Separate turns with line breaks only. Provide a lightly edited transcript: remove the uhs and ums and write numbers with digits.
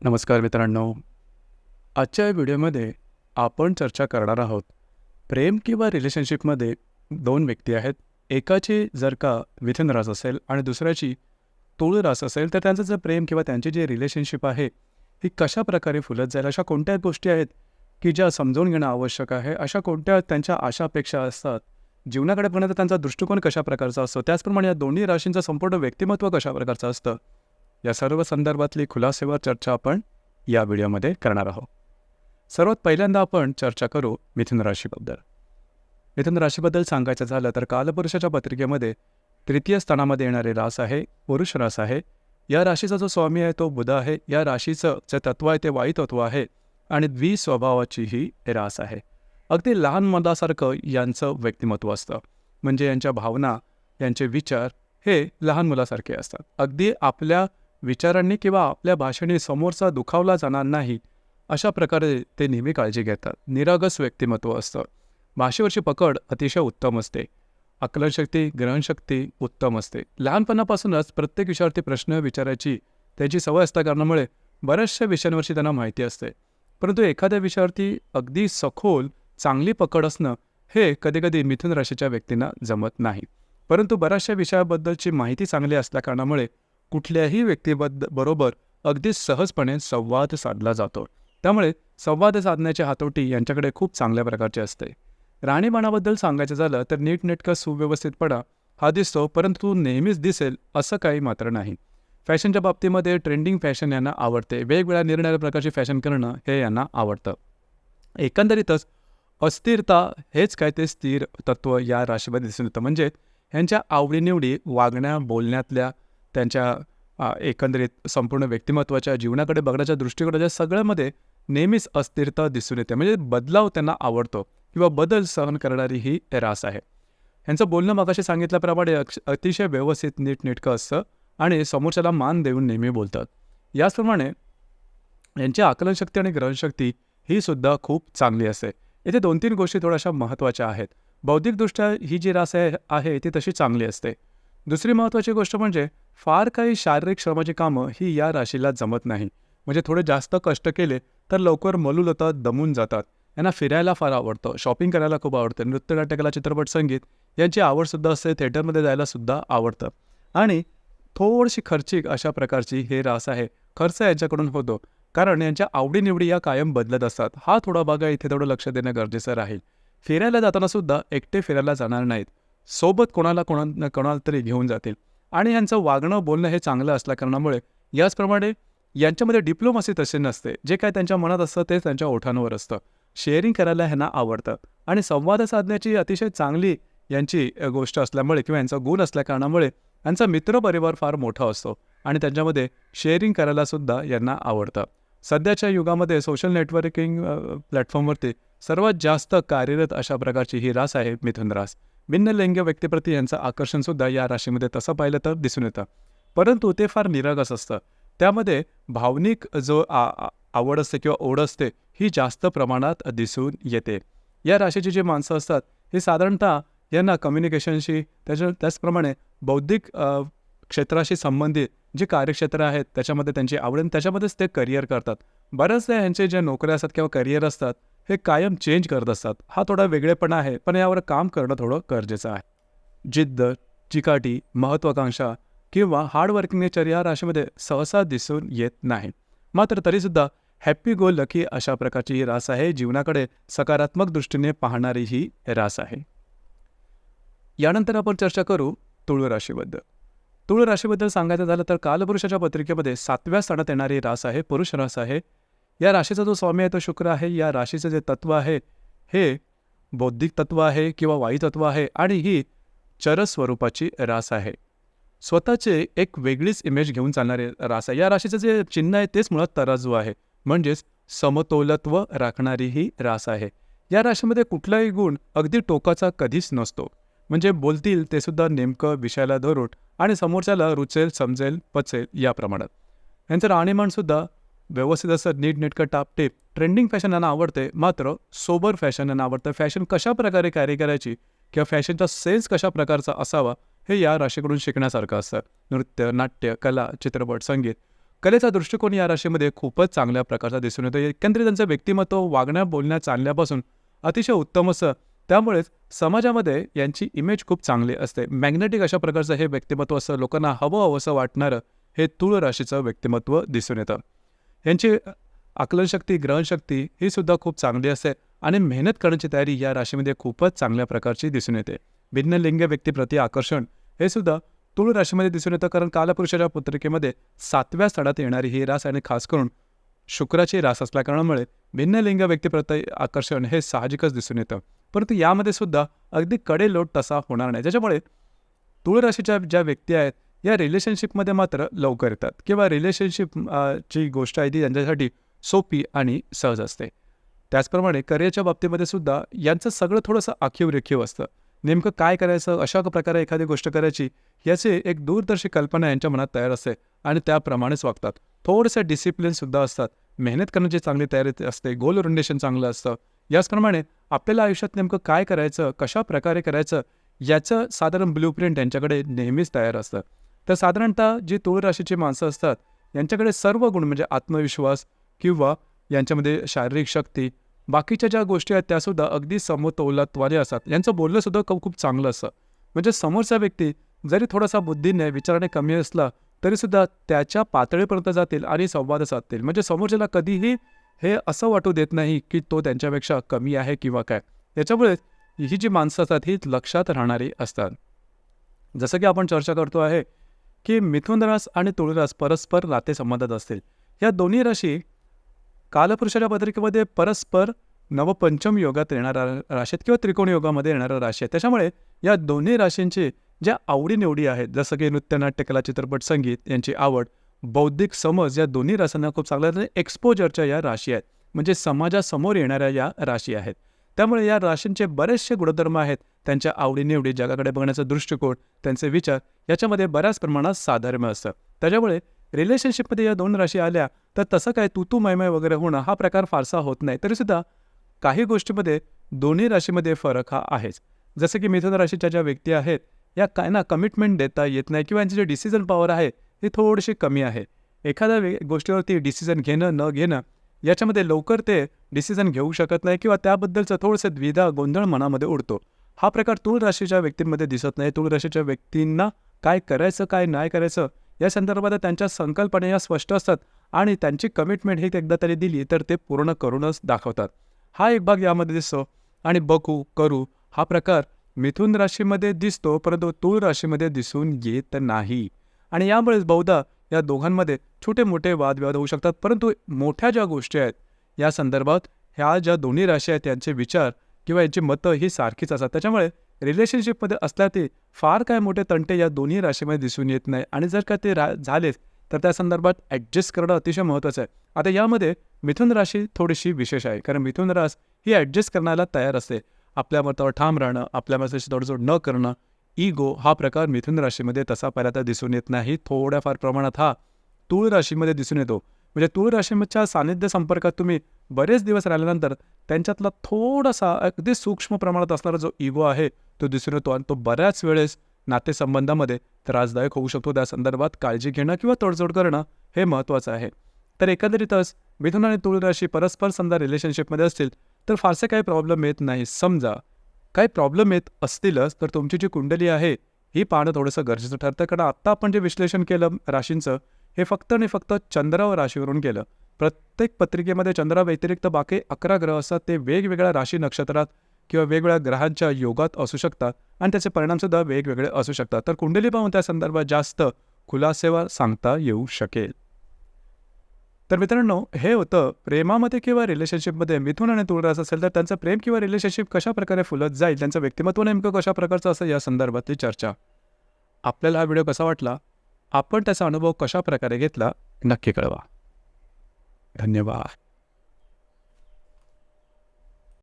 नमस्कार मित्रांनो. आजच्या या व्हिडिओमध्ये आपण चर्चा करणार आहोत. प्रेम किंवा रिलेशनशिपमध्ये दोन व्यक्ती आहेत. एकाची जर का मिथुन रास असेल आणि दुसऱ्याची तुळ रास असेल, तर त्यांचं जे प्रेम किंवा त्यांची जी रिलेशनशिप आहे, ही कशा प्रकारे फुलत जाईल? अशा कोणत्या गोष्टी आहेत की ज्या समजून घेणं आवश्यक आहे? अशा कोणत्या त्यांच्या आशा अपेक्षा असतात? जीवनाकडे बघण्याचा त्यांचा दृष्टिकोन कशा प्रकारचा असतो? त्याचप्रमाणे या दोन्ही राशींचं संपूर्ण व्यक्तिमत्व कशा प्रकारचं असतं? या सर्व संदर्भातली खुलासेवर चर्चा आपण या व्हिडिओमध्ये करणार आहोत. सर्वात पहिल्यांदा आपण चर्चा करू मिथुन राशीबद्दल. मिथुन राशीबद्दल सांगायचं झालं तर कालपुरुषाच्या पत्रिकेमध्ये तृतीय स्थानामध्ये येणारे रास आहे पुरुष रास आहे. या राशीचा जो स्वामी आहे तो बुध आहे. या राशीचं जे तत्व आहे ते वायू तत्व आहे आणि द्विस्वभावाची ही रास आहे. अगदी लहान मुलासारखं यांचं व्यक्तिमत्व असतं. म्हणजे यांच्या भावना, यांचे विचार हे लहान मुलासारखे असतात. अगदी आपल्या विचारांनी किंवा आपल्या भाषेने समोरचा दुखावला जाणार नाही, अशा प्रकारे ते नेहमी काळजी घेतात. निरागस व्यक्तिमत्व असतं. भाषेवरची पकड अतिशय उत्तम असते. आकलनशक्ती, ग्रहणशक्ती उत्तम असते. लहानपणापासूनच प्रत्येक विषयावरती प्रश्न विचारायची त्यांची सवय असल्या कारणामुळे बऱ्याचशा विषयांवरची त्यांना माहिती असते. परंतु एखाद्या विषयावरती अगदी सखोल चांगली पकड असणं हे कधीकधी मिथुन राशीच्या व्यक्तींना जमत नाही. परंतु बऱ्याचशा विषयाबद्दलची माहिती चांगली असल्या कारणामुळे कुठल्याही व्यक्तीबरोबर अगदी सहजपणे संवाद साधला जातो. त्यामुळे संवाद साधण्याची हातोटी यांच्याकडे खूप चांगल्या प्रकारची असते. राहणीमानाबद्दल सांगायचं झालं तर नीटनेटकं सुव्यवस्थितपणा हा दिसतो, परंतु नेहमीच दिसेल असं काही मात्र नाही. फॅशनच्या बाबतीमध्ये ट्रेंडिंग फॅशन यांना आवडते. वेगवेगळ्या निरनिराळ्या प्रकारची फॅशन करणं हे यांना आवडतं. एकंदरीतच अस्थिरता हेच काय ते स्थिर तत्व या राशीमध्ये दिसून येतं. म्हणजे ह्यांच्या आवडीनिवडी, वागण्या बोलण्यातल्या त्यांच्या एकंदरीत संपूर्ण व्यक्तिमत्वाच्या जीवनाकडे बघण्याच्या दृष्टिकोनाच्या सगळ्यामध्ये नेहमीच अस्थिरता दिसून येते. म्हणजे बदलाव त्यांना आवडतो किंवा बदल सहन करणारी ही रास आहे. ह्यांचं बोलणं मगाशी सांगितल्याप्रमाणे अतिशय व्यवस्थित नीटनेटकं असतं आणि समोरच्याला मान देऊन नेहमी बोलतात. याचप्रमाणे यांची आकलनशक्ती आणि ग्रहणशक्ती ही सुद्धा खूप चांगली असते. इथे 2-3 गोष्टी थोड्याशा महत्त्वाच्या आहेत. बौद्धिकदृष्ट्या ही जी रास आहे ती तशी चांगली असते. दुसरी महत्त्वाची गोष्ट म्हणजे फार काही शारीरिक श्रमाची कामं ही या राशीला जमत नाही. म्हणजे थोडे जास्त कष्ट केले तर लवकर मलूल होतात, दमून जातात. यांना फिरायला फार आवडतं, शॉपिंग करायला खूप आवडतं, नृत्य, नाट्यकला, चित्रपट, संगीत यांची आवडसुद्धा असते. थिएटरमध्ये जायलासुद्धा आवडतं आणि थोडीशी खर्चिक अशा प्रकारची हे रास आहे. खर्च यांच्याकडून होतो कारण यांच्या आवडीनिवडी या कायम बदलत असतात. हा थोडा भाग आहे, इथे थोडं लक्ष देणं गरजेचं राहील. फिरायला जातानासुद्धा एकटे फिरायला जाणार नाहीत. सोबत कोणाला तरी घेऊन जातील आणि यांचं वागणं बोलणं हे चांगलं असल्या कारणामुळे याचप्रमाणे यांच्यामध्ये डिप्लोमसी तशी नसते. जे काय त्यांच्या मनात असतं ते त्यांच्या ओठांवर असतं. शेअरिंग करायला ह्यांना आवडतं आणि संवाद साधण्याची अतिशय चांगली यांची गोष्ट असल्यामुळे किंवा यांचा गुण असल्या कारणामुळे यांचा मित्रपरिवार फार मोठा असतो आणि त्यांच्यामध्ये शेअरिंग करायलासुद्धा यांना आवडतं. सध्याच्या युगामध्ये सोशल नेटवर्किंग प्लॅटफॉर्मवरती सर्वात जास्त कार्यरत अशा प्रकारची ही रास आहे मिथुन रास. भिन्नलिंगी व्यक्तीप्रती यांचं आकर्षणसुद्धा या राशीमध्ये तसं पाहिलं तर दिसून येतं. परंतु ते फार निरागस असतं. त्यामध्ये भावनिक जो आवड असते किंवा ओढ असते ही जास्त प्रमाणात दिसून येते. या राशीची जी माणसं असतात ही साधारणतः यांना कम्युनिकेशनशी त्याचप्रमाणे बौद्धिक क्षेत्राशी संबंधित जे कार्यक्षेत्र आहेत त्याच्यामध्ये त्यांची आवड आणि त्याच्यामध्येच ते करिअर करतात. बऱ्याचदा यांचे जे नोकऱ्या असतात किंवा करिअर असतात हे कायम चेंज करत असतात. हा थोडा वेगळेपणा आहे, पण यावर काम करणं थोडं गरजेचं आहे. जिद्द, चिकाटी, महत्त्वाकांक्षा किंवा हार्डवर्किंग नेचर या राशीमध्ये सहसा दिसून येत नाही. मात्र तरीसुद्धा हॅप्पी गो लकी अशा प्रकारची ही रास आहे. जीवनाकडे सकारात्मक दृष्टीने पाहणारी ही रास आहे. यानंतर आपण चर्चा करू तुळ राशीबद्दल. तुळ राशीबद्दल सांगायचं झालं तर कालपुरुषाच्या पत्रिकेमध्ये 7व्या स्थानात येणारी रास आहे पुरुष रास आहे. या राशीचा जो स्वामी आहे तो शुक्र आहे. या राशीचं जे तत्व आहे हे बौद्धिक तत्व आहे किंवा वायू तत्व आहे आणि ही चरस स्वरूपाची रास आहे. स्वतःचे एक वेगळीच इमेज घेऊन चालणारे रास आहे. या राशीचं जे चिन्ह आहे तेच मुळात तराजू आहे. म्हणजेच समतोलत्व राखणारी ही रास आहे. या राशीमध्ये कुठलाही गुण अगदी टोकाचा कधीच नसतो. म्हणजे बोलतील ते सुद्धा नेमकं विषयाला धरून आणि समोरच्याला रुचेल, समजेल, पचेल या प्रमाणात. यांचं राहणीमानसुद्धा व्यवस्थित असं नीटनेटकं टापटीप. ट्रेंडिंग फॅशन यांना आवडते, मात्र सोबर फॅशन यांना आवडतं. फॅशन कशा प्रकारे कॅरी करायची किंवा फॅशनचा सेन्स कशा प्रकारचा असावा हे या राशीकडून शिकण्यासारखं असतं. नृत्य, नाट्य, कला, चित्रपट, संगीत कलेचा दृष्टिकोन या राशीमध्ये खूपच चांगल्या प्रकारचा दिसून येतो. एकंदरीत त्यांचं व्यक्तिमत्व वागण्या बोलण्या चालण्यापासून अतिशय उत्तम असं, त्यामुळेच समाजामध्ये यांची इमेज खूप चांगली असते. मॅग्नेटिक अशा प्रकारचं हे व्यक्तिमत्व असं, लोकांना हवं असं वाटणारं हे तूळ राशीचं व्यक्तिमत्व दिसून येतं. यांची आकलनशक्ती, ग्रहणशक्ती ही सुद्धा खूप चांगली असते आणि मेहनत करण्याची तयारी या राशीमध्ये खूपच चांगल्या प्रकारची दिसून येते. भिन्न लिंग व्यक्तीप्रती आकर्षण हे सुद्धा तूळ राशीमध्ये दिसून येतं, कारण कालपुरुषाच्या पत्रिकेमध्ये 7व्या स्थळात येणारी ही रास आणि खास करून शुक्राची रास असल्याकारणामुळे भिन्न लिंग व्यक्तीप्रती आकर्षण हे साहजिकच दिसून येतं. परंतु यामध्ये सुद्धा अगदी कडेलोट तसा होणार नाही, ज्याच्यामुळे तूळ राशीच्या ज्या व्यक्ती आहेत या रिलेशनशिपमध्ये मात्र लवकर येतात किंवा रिलेशनशिप ची गोष्ट आहे ती त्यांच्यासाठी सोपी आणि सहज असते. त्याचप्रमाणे करिअरच्या बाबतीमध्ये सुद्धा यांचं सगळं थोडंसं आखीव रेखीव असतं. नेमकं काय करायचं, अशा प्रकारे एखादी गोष्ट करायची याची एक दूरदर्शी कल्पना यांच्या मनात तयार असते आणि त्याप्रमाणेच वागतात. थोडंसं डिसिप्लिनसुद्धा असतात, मेहनत करण्याची चांगली तयारी असते, गोल ओरिएंटेशन चांगलं असतं. याचप्रमाणे आपल्याला आयुष्यात नेमकं काय करायचं, कशा प्रकारे करायचं याचं साधारण ब्लूप्रिंट यांच्याकडे नेहमीच तयार असतं. तर साधारणतः जी तूळ राशीची माणसं असतात यांच्याकडे सर्व गुण म्हणजे आत्मविश्वास किंवा यांच्यामध्ये शारीरिक शक्ती, बाकीच्या ज्या गोष्टी आहेत त्यासुद्धा अगदी समतोलात्वाने असतात. यांचं बोलणंसुद्धा खूप चांगलं असतं. म्हणजे समोरचा व्यक्ती जरी थोडासा बुद्धीने विचाराने कमी असला तरीसुद्धा त्याच्या पातळीपर्यंत जातील आणि संवाद साधतील. म्हणजे समोरच्याला कधीही हे असं वाटू देत नाही की तो त्यांच्यापेक्षा कमी आहे किंवा काय. त्याच्यामुळे ही जी माणसं असतात ही लक्षात राहणारी असतात. जसं की आपण चर्चा करतो आहे की मिथुन रास आणि तुळ रास परस्पर नातेसंबंधात असतील. या दोन्ही राशी कालपुरुषाच्या पत्रिकेमध्ये परस्पर नवपंचम योगात येणाऱ्या राशी आहेत किंवा त्रिकोणी योगामध्ये येणाऱ्या राशी आहेत. त्याच्यामुळे या दोन्ही राशींची ज्या आवडीनिवडी आहेत, जसं की नृत्य, नाट्यकला, चित्रपट, संगीत यांची आवड, बौद्धिक समज, या दोन्ही राशींना खूप चांगल्या एक्सपोजरच्या या राशी आहेत. म्हणजे समाजासमोर येणाऱ्या या राशी आहेत. त्यामुळे या राशींचे बरेचसे गुणधर्म आहेत. त्यांच्या आवडीनिवडी, जगाकडे बघण्याचा दृष्टिकोन, त्यांचे विचार याच्यामध्ये बऱ्याच प्रमाणात साधर्म्य असतं. त्याच्यामुळे रिलेशनशिपमध्ये या दोन राशी आल्या तर तसं काय तू मैमय वगैरे होणं हा प्रकार फारसा होत नाही. तरीसुद्धा काही गोष्टीमध्ये दोन्ही राशीमध्ये फरक हा आहेच. जसं की मिथुन राशीच्या ज्या व्यक्ती आहेत या काय ना कमिटमेंट देता येत नाही किंवा यांची जी डिसिजन पॉवर आहे ती थोडीशी कमी आहे. एखाद्या गोष्टीवरती डिसिजन घेणं न घेणं याच्यामध्ये लवकर ते डिसिजन घेऊ शकत नाही किंवा त्याबद्दलचं थोडंसं द्विधा गोंधळ मनामध्ये उडतो. हा प्रकार तूळ राशीच्या व्यक्तींमध्ये दिसत नाही. तूळ राशीच्या व्यक्तींना काय करायचं काय नाही करायचं या संदर्भात त्यांच्या संकल्पना या स्पष्ट असतात आणि त्यांची कमिटमेंट ही एकदा तरी दिली तर ते पूर्ण करूनच दाखवतात. हा एक भाग यामध्ये दिसतो. आणि बघू करू हा प्रकार मिथुन राशीमध्ये दिसतो, परंतु तूळ राशीमध्ये दिसून येत नाही. आणि यामुळेच बहुधा या दोघांमध्ये छोटे मोठे वादविवाद होऊ शकतात. परंतु मोठ्या ज्या गोष्टी आहेत या संदर्भात ह्या ज्या दोन्ही राशी आहेत त्यांचे विचार किंवा यांची मतं ही सारखीच असतात. त्याच्यामुळे रिलेशनशिपमध्ये असल्या ते फार काय मोठे तंटे या दोन्ही राशीमध्ये दिसून येत नाही. आणि जर का ते झालेच तर त्या संदर्भात ॲडजस्ट करणं अतिशय महत्त्वाचं आहे. आता यामध्ये मिथुन राशी थोडीशी विशेष आहे, कारण मिथुन रास ही ॲडजस्ट करण्याला तयार असते. आपल्या मतावर ठाम राहणं, आपल्या मताशी तडजोड न करणं, इगो हा प्रकार मिथुन राशीमध्ये तसा पहिल्यांदा दिसून येत नाही. थोड्याफार प्रमाणात हा तूळ राशीमध्ये दिसून येतो. म्हणजे तूळ राशीच्या सान्निध्य संपर्कात तुम्ही बरेच दिवस राहिल्यानंतर त्यांच्यातला थोडासा अगदी सूक्ष्म प्रमाणात असणारा जो इगो आहे तो दिसून येतो आणि तो बऱ्याच वेळेस नातेसंबंधामध्ये त्रासदायक होऊ शकतो. त्या संदर्भात काळजी घेणं किंवा तडजोड करणं हे महत्त्वाचं आहे. तर एकंदरीतच मिथुन आणि तूळ राशी परस्पर समजा रिलेशनशिपमध्ये असतील तर फारसे काही प्रॉब्लेम येत नाही. समजा काही प्रॉब्लेम येत असतीलच तर तुमची जी कुंडली आहे ही पाहणं थोडंसं गरजेचं ठरतं. कारण आत्ता आपण जे विश्लेषण केलं राशींचं हे फक्त आणि फक्त चंद्रावर राशीवरून केलं. प्रत्येक पत्रिकेमध्ये चंद्रा व्यतिरिक्त बाकी 11 ग्रह असतात. ते वेगवेगळ्या राशी नक्षत्रात किंवा वेगवेगळ्या ग्रहांच्या योगात असू शकतात आणि त्याचे परिणामसुद्धा वेगवेगळे असू शकतात. तर कुंडली पाहून त्या संदर्भात जास्त खुलासेवर सांगता येऊ शकेल. तर मित्रांनो, हे होतं प्रेमामध्ये किंवा रिलेशनशिपमध्ये मिथुन आणि तुळ रास असेल तर त्यांचं प्रेम किंवा रिलेशनशिप कशा प्रकारे फुलत जाईल, त्यांचं व्यक्तिमत्व नेमकं कशा प्रकारचं असं या संदर्भातली चर्चा. आपल्याला हा व्हिडिओ कसा वाटला, आपण त्याचा अनुभव कशा प्रकारे घेतला नक्की कळवा. धन्यवाद.